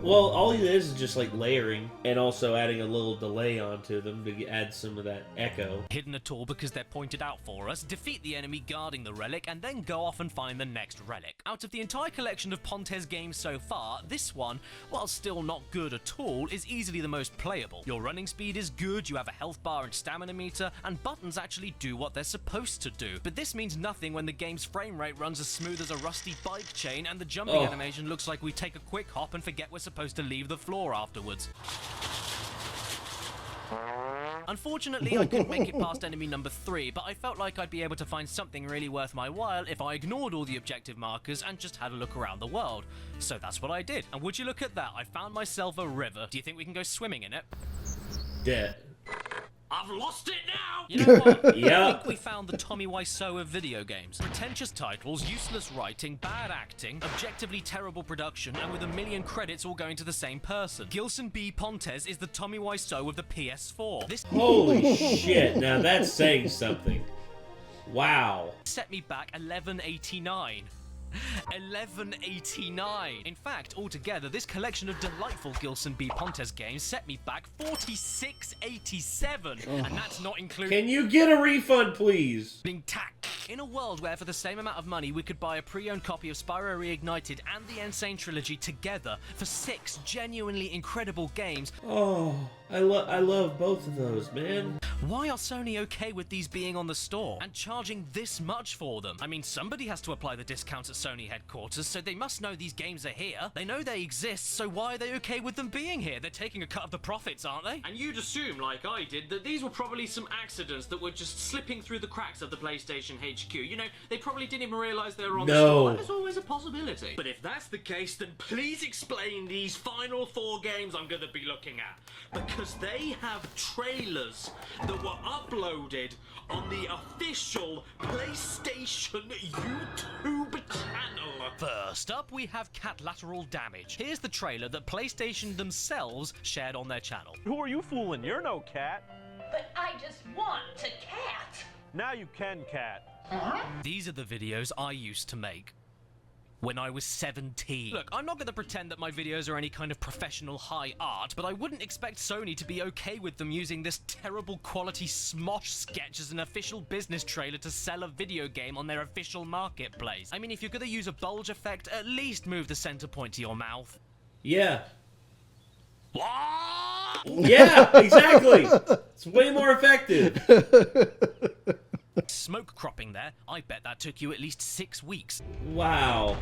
[SPEAKER 1] Well, all it is just like layering and also adding a little delay onto them to add some of that echo.
[SPEAKER 5] Hidden at all because they're pointed out for us, defeat the enemy guarding the relic, and then go off and find the next relic. Out of the entire collection of Pontes games so far, this one, while still not good at all, is easily the most playable. Your running speed is good, you have a health bar and stamina meter, and buttons actually do what they're supposed to do. But this means nothing when the game's frame rate runs as smooth as a rusty bike chain, and the jumping animation looks like we take a quick hop and forget we're supposed to leave the floor afterwards. Unfortunately, I couldn't make it past enemy number 3, but I felt like I'd be able to find something really worth my while if I ignored all the objective markers and just had a look around the world. So that's what I did. And would you look at that, I found myself a river. Do you think we can go swimming in it?
[SPEAKER 1] Yeah.
[SPEAKER 4] I've lost it now!
[SPEAKER 5] You know what?
[SPEAKER 1] Yeah.
[SPEAKER 5] I think we found the Tommy Wiseau of video games. Pretentious titles, useless writing, bad acting, objectively terrible production, and with 1 million credits all going to the same person. Gilson B. Pontes is the Tommy Wiseau of the PS4. This
[SPEAKER 1] Holy shit, now that's saying something. Wow.
[SPEAKER 5] set me back 1189. 1189. In fact, altogether, this collection of delightful Gilson B. Pontes games set me back 4687, and that's not including.
[SPEAKER 1] Can you get a refund, please?
[SPEAKER 5] Being taxed. In a world where for the same amount of money we could buy a pre-owned copy of Spyro Reignited and the Insane Trilogy together for 6 genuinely incredible games.
[SPEAKER 1] Oh, I love both of those, man.
[SPEAKER 5] Why are Sony okay with these being on the store and charging this much for them? I mean, somebody has to apply the discounts at Sony headquarters, so they must know these games are here. They know they exist, so why are they okay with them being here? They're taking a cut of the profits, aren't they?
[SPEAKER 4] And you'd assume, like I did, that these were probably some accidents that were just slipping through the cracks of the PlayStation HQ. You know, they probably didn't even realise they were on the store. There's always a possibility. But if that's the case, then please explain these final 4 games I'm going to be looking at. Because they have trailers that were uploaded on the official PlayStation YouTube channel.
[SPEAKER 5] First up, we have Catlateral Damage. Here's the trailer that PlayStation themselves shared on their channel.
[SPEAKER 13] Who are you fooling? You're no cat.
[SPEAKER 14] But I just want to cat.
[SPEAKER 13] Now you can cat.
[SPEAKER 5] These are the videos I used to make when I was 17. Look, I'm not going to pretend that my videos are any kind of professional high art, but I wouldn't expect Sony to be okay with them using this terrible quality smosh sketch as an official business trailer to sell a video game on their official marketplace. I mean, if you're going to use a bulge effect, at least move the center point to your mouth.
[SPEAKER 1] Yeah.
[SPEAKER 5] What?
[SPEAKER 1] Yeah, exactly. It's way more effective.
[SPEAKER 5] Smoke cropping there. I bet that took you at least 6 weeks.
[SPEAKER 1] Wow.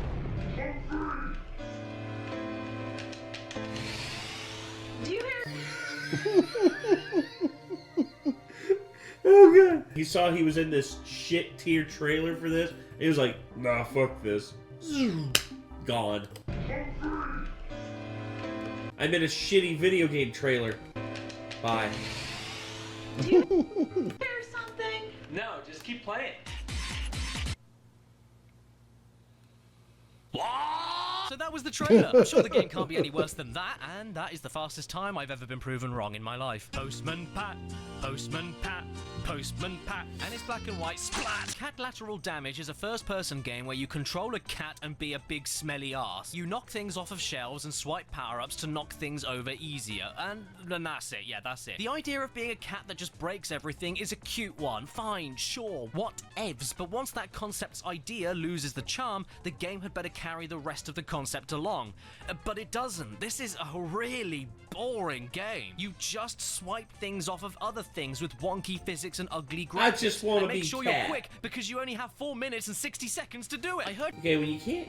[SPEAKER 14] Do you hear?
[SPEAKER 1] Oh god. He saw he was in this shit tier trailer for this. He was like, nah, fuck this. Gone. I'm in a shitty video game trailer. Bye.
[SPEAKER 14] Do you hear something?
[SPEAKER 4] No, just keep playing.
[SPEAKER 5] So that was the trailer. I'm sure the game can't be any worse than that, and that is the fastest time I've ever been proven wrong in my life. Postman Pat, Postman Pat, Postman Pat, and it's black and white. Splat! Catlateral Damage is a first-person game where you control a cat and be a big smelly ass. You knock things off of shelves and swipe power-ups to knock things over easier, and that's it. Yeah, that's it. The idea of being a cat that just breaks everything is a cute one. Fine, sure, whatevs, but once that concept's idea loses the charm, the game had better carry the rest of the concept along. But it doesn't. This is a really boring game. You just swipe things off of other things with wonky physics and ugly graphics.
[SPEAKER 1] I just want to be
[SPEAKER 5] make sure
[SPEAKER 1] cat.
[SPEAKER 5] you're quick because you only have 4 minutes and 60 seconds to do it. I heard.
[SPEAKER 1] Okay, when you can't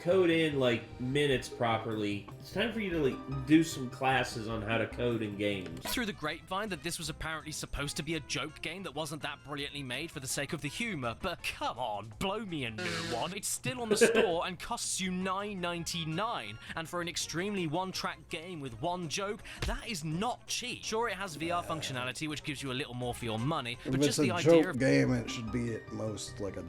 [SPEAKER 1] code in like minutes properly, it's time for you to like do some classes on how to code in games.
[SPEAKER 5] Through the grapevine that this was apparently supposed to be a joke game that wasn't that brilliantly made for the sake of the humor, but come on, blow me a new one. It's still on the store and costs you $9.99, and for an extremely one-track game with one joke, that is not cheap. Sure, it has VR functionality, which gives you a little more for your money, but
[SPEAKER 2] If
[SPEAKER 5] just
[SPEAKER 2] it's
[SPEAKER 5] the
[SPEAKER 2] a
[SPEAKER 5] idea
[SPEAKER 2] joke
[SPEAKER 5] of
[SPEAKER 2] game, it should be at most like $1,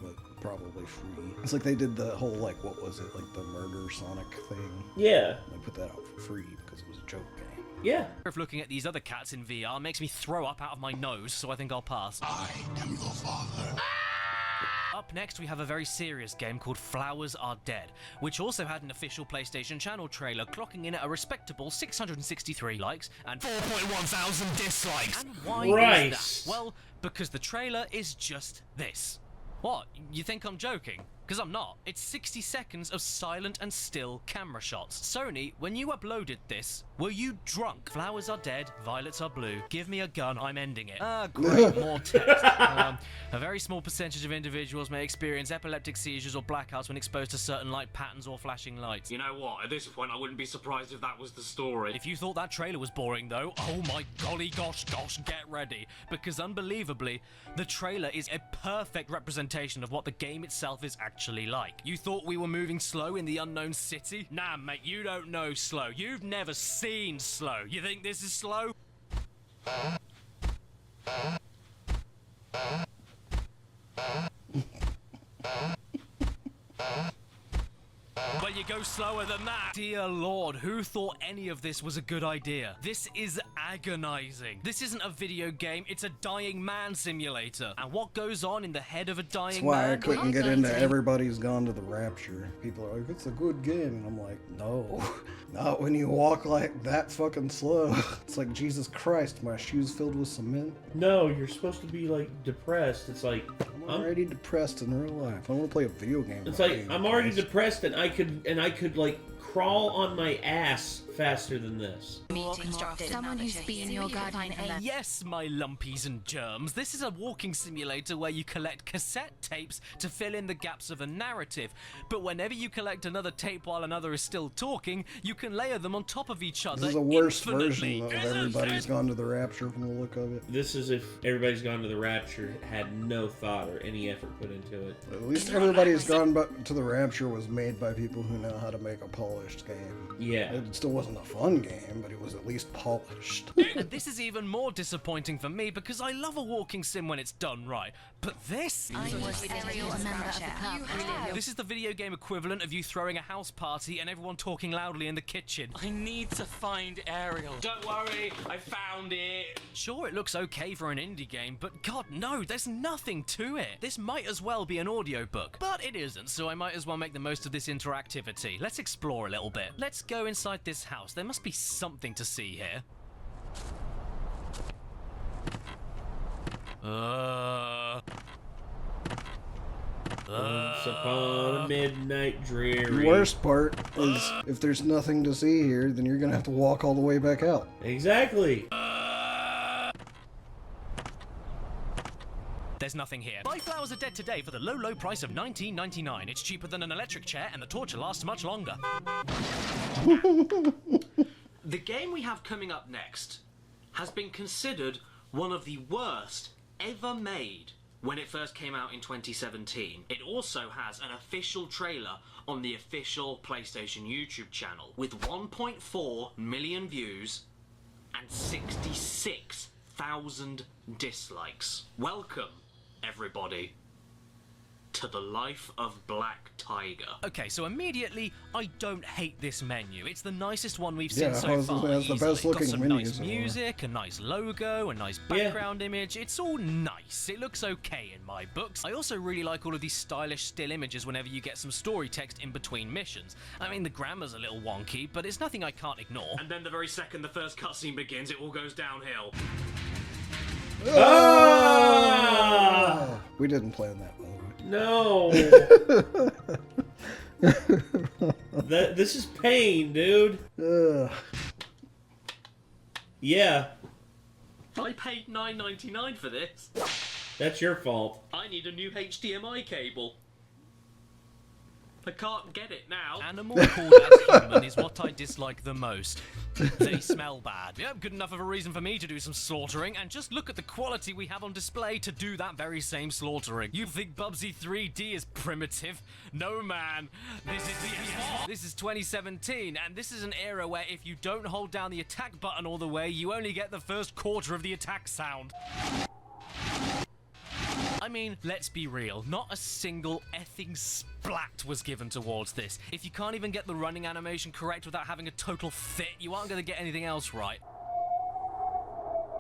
[SPEAKER 2] but probably free. It's like they did the whole, like, what was it, like the Murder Sonic thing?
[SPEAKER 1] Yeah.
[SPEAKER 2] They put that out for free because it was a joke game.
[SPEAKER 1] Yeah.
[SPEAKER 5] If looking at these other cats in VR makes me throw up out of my nose, so I think I'll pass.
[SPEAKER 12] I am your father.
[SPEAKER 5] Up next, we have a very serious game called Flowers Are Dead, which also had an official PlayStation channel trailer, clocking in at a respectable 663 likes and 4.1 thousand dislikes. And why is that? Well, because the trailer is just this. What? You think I'm joking? Because I'm not. It's 60 seconds of silent and still camera shots. Sony, when you uploaded this, were you drunk? Flowers are dead, violets are blue. Give me a gun, I'm ending it. Ah, great, more text. A very small percentage of individuals may experience epileptic seizures or blackouts when exposed to certain light patterns or flashing lights.
[SPEAKER 4] You know what? At this point, I wouldn't be surprised if that was the story.
[SPEAKER 5] If you thought that trailer was boring, though, oh my golly gosh, get ready. Because unbelievably, the trailer is a perfect representation of what the game itself is actually like. You thought we were moving slow in the unknown city? Nah, mate, you don't know slow. You've never seen slow. You think this is slow? Well, you go slower than that. Dear Lord, who thought any of this was a good idea? This is agonizing. This isn't a video game, it's a dying man simulator. And what goes on in the head of a dying
[SPEAKER 2] That's why
[SPEAKER 5] man?
[SPEAKER 2] I couldn't get into Everybody's Gone to the Rapture. People are like, it's a good game. And I'm like, no. Not when you walk like that fucking slow. It's like, Jesus Christ, my shoes filled with cement.
[SPEAKER 1] No, you're supposed to be like depressed. It's like
[SPEAKER 2] I'm already depressed in real life. I want to play a video game.
[SPEAKER 1] It's like I'm already depressed, and I could like crawl on my ass faster than this.
[SPEAKER 9] Someone who's been your guardian angel.
[SPEAKER 5] Yes, my lumpies and germs. This is a walking simulator where you collect cassette tapes to fill in the gaps of a narrative. But whenever you collect another tape while another is still talking, you can layer them on top of each other.
[SPEAKER 2] This is a worse
[SPEAKER 5] infinitely.
[SPEAKER 2] version of Everybody's Gone to the Rapture from the look of it.
[SPEAKER 1] This is if Everybody's Gone to the Rapture had no thought or any effort put into it.
[SPEAKER 2] At least Everybody's Gone to the Rapture was made by people who know how to make a polished game.
[SPEAKER 1] Yeah.
[SPEAKER 2] It still wasn't a fun game, but it was at least polished.
[SPEAKER 5] And this is even more disappointing for me because I love a walking sim when it's done right. But this... This is the video game equivalent of you throwing a house party and everyone talking loudly in the kitchen.
[SPEAKER 11] I need to find Ariel. Don't worry, I found it.
[SPEAKER 5] Sure, it looks okay for an indie game, but god no, there's nothing to it. This might as well be an audiobook. But it isn't, so I might as well make the most of this interactivity. Let's explore a little bit. Let's go inside this house. There must be something to see here.
[SPEAKER 1] Once upon a midnight dreary.
[SPEAKER 2] The worst part is if there's nothing to see here, then you're gonna have to walk all the way back out.
[SPEAKER 1] Exactly.
[SPEAKER 5] There's nothing here. Buy flowers are dead today for the low, low price of $19.99. It's cheaper than an electric chair and the torture lasts much longer.
[SPEAKER 4] The game we have coming up next has been considered one of the worst ever made when it first came out in 2017. It also has an official trailer on the official PlayStation YouTube channel with 1.4 million views and 66,000 dislikes. Welcome, everybody, to the life of Black Tiger.
[SPEAKER 5] Okay, so immediately, I don't hate this menu. It's the nicest one we've seen
[SPEAKER 2] Yeah,
[SPEAKER 5] so far.
[SPEAKER 2] it's the best looking
[SPEAKER 5] Got some
[SPEAKER 2] menu
[SPEAKER 5] nice
[SPEAKER 2] so far.
[SPEAKER 5] music, a nice logo, a nice background image. It's all nice. It looks okay in my books. I also really like all of these stylish still images whenever you get some story text in between missions. I mean, the grammar's a little wonky, but it's nothing I can't ignore.
[SPEAKER 4] And then the very second the first cutscene begins, it all goes downhill.
[SPEAKER 1] Ah!
[SPEAKER 2] We didn't plan that, by the way.
[SPEAKER 1] No. This is pain, dude. Yeah.
[SPEAKER 4] I paid $9.99 for this.
[SPEAKER 1] That's your fault.
[SPEAKER 4] I need a new HDMI cable. I can't get it now.
[SPEAKER 5] Animal called as human is what I dislike the most. They smell bad. Yep, good enough of a reason for me to do some slaughtering, and just look at the quality we have on display to do that very same slaughtering. You think Bubsy 3D is primitive? No, man. This is 2017, and this is an era where if you don't hold down the attack button all the way, you only get the first quarter of the attack sound. I mean, let's be real, not a single effing splat was given towards this. If you can't even get the running animation correct without having a total fit, you aren't going to get anything else right.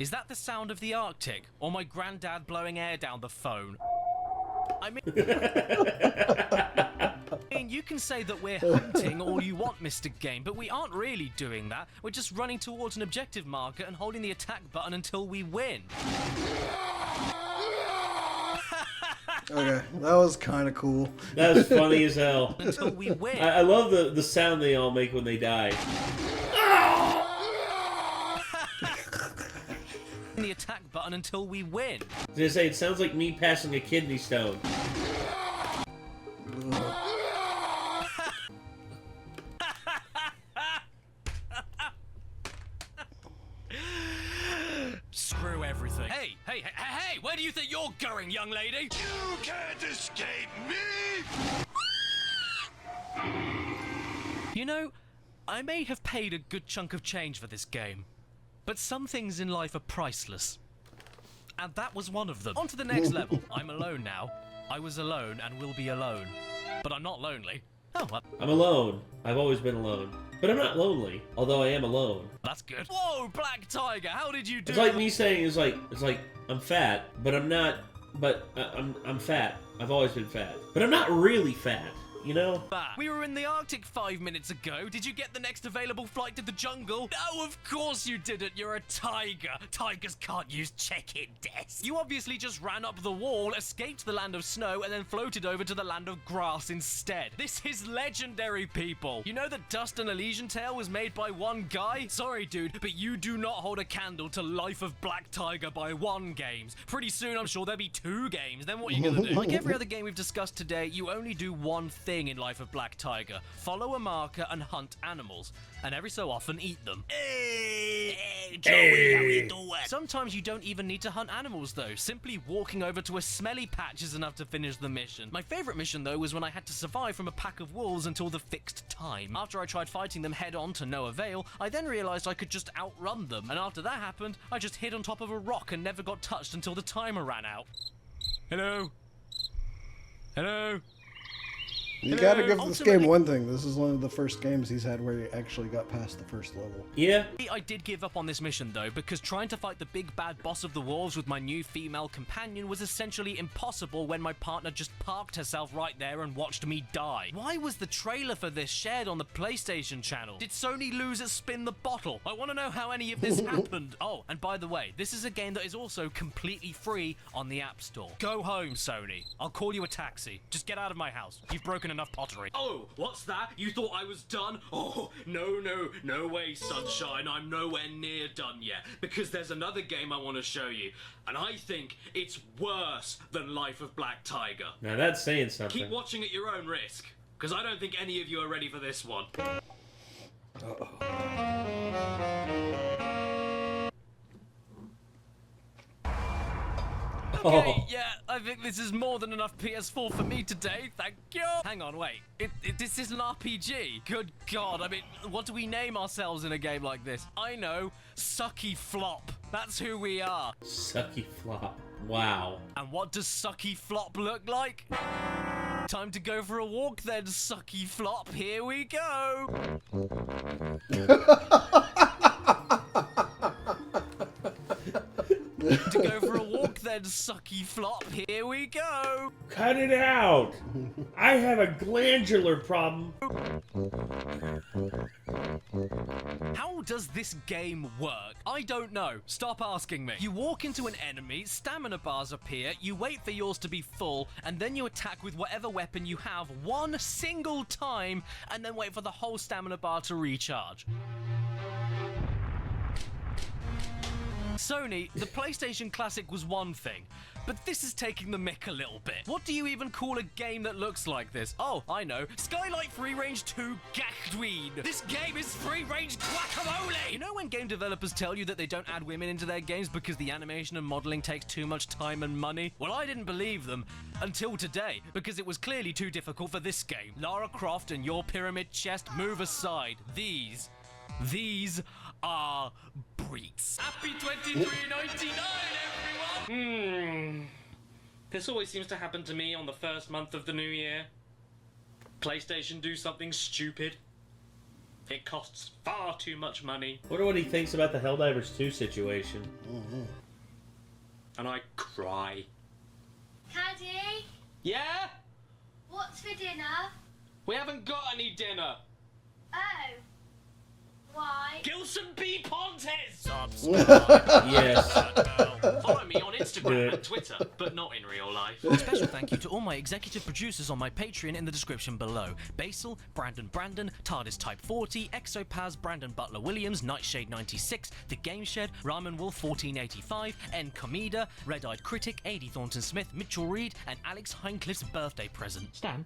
[SPEAKER 5] Is that the sound of the Arctic? Or my granddad blowing air down the phone? I mean, you can say that we're hunting all you want, Mr. Game, but we aren't really doing that. We're just running towards an objective marker and holding the attack button until we win.
[SPEAKER 2] Okay, that was kind of cool.
[SPEAKER 1] That was funny as hell.
[SPEAKER 5] Until we win.
[SPEAKER 1] I love the sound they all make when they die.
[SPEAKER 5] The attack button until we win.
[SPEAKER 1] I was gonna say, it sounds like me passing a kidney stone.
[SPEAKER 5] Screw everything. Hey, where do you think you're going, young lady?
[SPEAKER 3] You can't escape me!
[SPEAKER 5] You know, I may have paid a good chunk of change for this game, but some things in life are priceless. And that was one of them. On to the next level. I'm alone now. I was alone and will be alone. But I'm not lonely. Oh, well.
[SPEAKER 1] I'm alone. I've always been alone. But I'm not lonely, although I am alone.
[SPEAKER 5] That's good. Whoa, Black Tiger, how did you do?
[SPEAKER 1] It's like me saying, it's like, I'm fat, but I'm not, but I'm fat. I've always been fat. But I'm not really fat. You know?
[SPEAKER 5] We were in the Arctic 5 minutes ago. Did you get the next available flight to the jungle? No, of course you didn't. You're a tiger. Tigers can't use check-in desks. You obviously just ran up the wall, escaped the land of snow, and then floated over to the land of grass instead. This is legendary, people. You know that Dust and Elysian Tale was made by one guy? Sorry, dude, but you do not hold a candle to Life of Black Tiger by one games. Pretty soon, I'm sure there'll be 2 games. Then what are you gonna do? Like every other game we've discussed today, you only do one thing in Life of Black Tiger. Follow a marker and hunt animals. And every so often eat them. Hey, Joey, how you doing? Sometimes you don't even need to hunt animals though. Simply walking over to a smelly patch is enough to finish the mission. My favorite mission though was when I had to survive from a pack of wolves until the fixed time. After I tried fighting them head on to no avail, I then realized I could just outrun them. And after that happened, I just hid on top of a rock and never got touched until the timer ran out. Hello? Hello?
[SPEAKER 2] You gotta give this game one thing. This is one of the first games he's had where he actually got past the first level.
[SPEAKER 1] Yeah.
[SPEAKER 5] I did give up on this mission though, because trying to fight the big bad boss of the wolves with my new female companion was essentially impossible when my partner just parked herself right there and watched me die. Why was the trailer for this shared on the PlayStation channel? Did Sony lose at Spin the Bottle? I want to know how any of this happened. Oh, and by the way, this is a game that is also completely free on the App Store. Go home, Sony. I'll call you a taxi. Just get out of my house. You've broken enough pottery.
[SPEAKER 4] Oh, what's that? You thought I was done? Oh, no way, sunshine. I'm nowhere near done yet, because there's another game I want to show you, and I think it's worse than Life of Black Tiger.
[SPEAKER 1] Now that's saying something.
[SPEAKER 4] Keep watching at your own risk, because I don't think any of you are ready for this one.
[SPEAKER 5] Okay, yeah, I think this is more than enough PS4 for me today, thank you. Hang on, wait, this is an RPG? Good God, I mean, what do we name ourselves in a game like this? I know, Sucky Flop. That's who we are.
[SPEAKER 1] Sucky Flop. Wow.
[SPEAKER 5] And what does Sucky Flop look like? Time to go for a walk then, Sucky Flop. Here we go. To go for a walk then, Sucky Flop. Here we go.
[SPEAKER 1] Cut it out. I have a glandular problem.
[SPEAKER 5] How does this game work? I don't know. Stop asking me. You walk into an enemy, stamina bars appear, you wait for yours to be full, and then you attack with whatever weapon you have one single time, and then wait for the whole stamina bar to recharge. Sony, the PlayStation Classic was one thing, but this is taking the mick a little bit. What do you even call a game that looks like this? Oh, I know. Skylight Free Range 2 Gachdween. This game is free range guacamole! You know when game developers tell you that they don't add women into their games because the animation and modeling takes too much time and money? Well, I didn't believe them until today, because it was clearly too difficult for this game. Lara Croft and your pyramid chest, move aside. These are breeds. Happy 23.99, everyone!
[SPEAKER 4] This always seems to happen to me on the first month of the new year. PlayStation do something stupid. It costs far too much money.
[SPEAKER 1] Wonder what he thinks about the Helldivers 2 situation.
[SPEAKER 4] And I cry.
[SPEAKER 15] Daddy?
[SPEAKER 4] Yeah?
[SPEAKER 15] What's for dinner?
[SPEAKER 4] We haven't got any dinner.
[SPEAKER 15] Oh. Why?
[SPEAKER 4] Gilson B. Pontes!
[SPEAKER 1] Yes.
[SPEAKER 4] Follow me on Instagram and Twitter, but not in real life.
[SPEAKER 5] A special thank you to all my executive producers on my Patreon in the description below. Basil, Brandon, TARDIS Type 40, Exopaz, Brandon Butler Williams, Nightshade 96, The Game Shed, Ramen Wolf 1485, N. Comida, Red Eyed Critic, A.D. Thornton Smith, Mitchell Reed, and Alex Hinecliffe's birthday present.
[SPEAKER 6] Stan,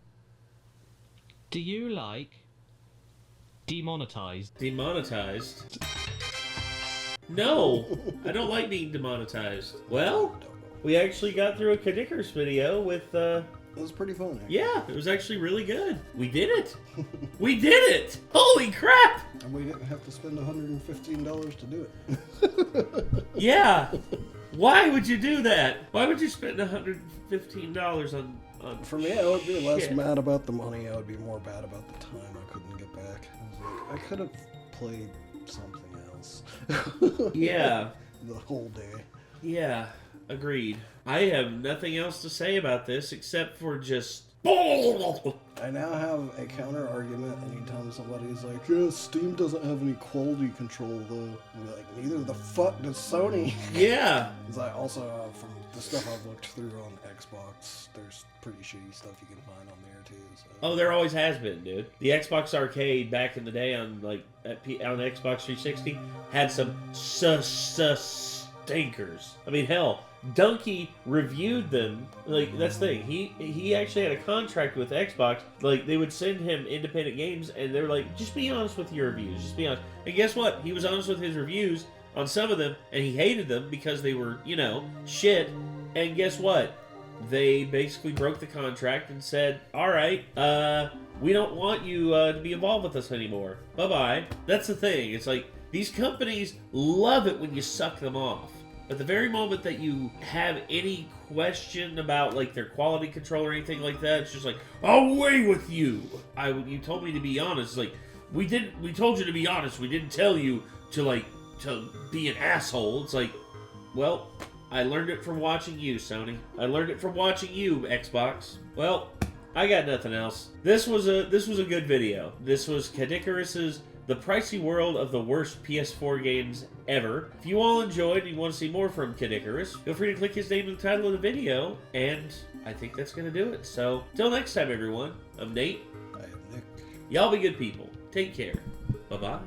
[SPEAKER 6] do you like demonetized?
[SPEAKER 1] Demonetized? No, I don't like being demonetized. Well, we actually got through a Kadikers video with,
[SPEAKER 2] It was pretty fun, actually.
[SPEAKER 1] Yeah, it was actually really good. We did it! We did it! Holy crap!
[SPEAKER 2] And we didn't have to spend $115 to do it.
[SPEAKER 1] Yeah! Why would you do that? Why would you spend $115 on
[SPEAKER 2] For me, I would be less
[SPEAKER 1] shit?
[SPEAKER 2] mad about the money. I would be more bad about the time I couldn't get back. I could have played something else.
[SPEAKER 1] Yeah.
[SPEAKER 2] The whole day.
[SPEAKER 1] Yeah, agreed. I have nothing else to say about this except for just...
[SPEAKER 2] I now have a counter argument anytime somebody's like, yeah, Steam doesn't have any quality control though. I'm like, neither the fuck does Sony.
[SPEAKER 1] Yeah.
[SPEAKER 2] Because I also, from the stuff I've looked through on Xbox, there's pretty shitty stuff you can find on there too. So.
[SPEAKER 1] Oh, there always has been, dude. The Xbox Arcade back in the day on on Xbox 360 had some stinkers. I mean, hell, Donkey reviewed them. Like, that's the thing. He actually had a contract with Xbox. Like, they would send him independent games, and they were like, just be honest with your reviews. Just be honest. And guess what? He was honest with his reviews on some of them, and he hated them because they were, you know, shit. And guess what? They basically broke the contract and said, all right, we don't want you to be involved with us anymore. Bye-bye. That's the thing. It's like, these companies love it when you suck them off. But the very moment that you have any question about like their quality control or anything like that, it's just like, away with you. You told me to be honest. Like, we told you to be honest. We didn't tell you to be an asshole. It's like, well, I learned it from watching you, Sony. I learned it from watching you, Xbox. Well, I got nothing else. This was a good video. This was Kadikarus's The Pricey World of the Worst PS4 Games Ever. If you all enjoyed and you want to see more from Kid Icarus, feel free to click his name in the title of the video, and I think that's going to do it. So, till next time, everyone, I'm Nate.
[SPEAKER 2] I am Nick.
[SPEAKER 1] Y'all be good people. Take care. Bye-bye.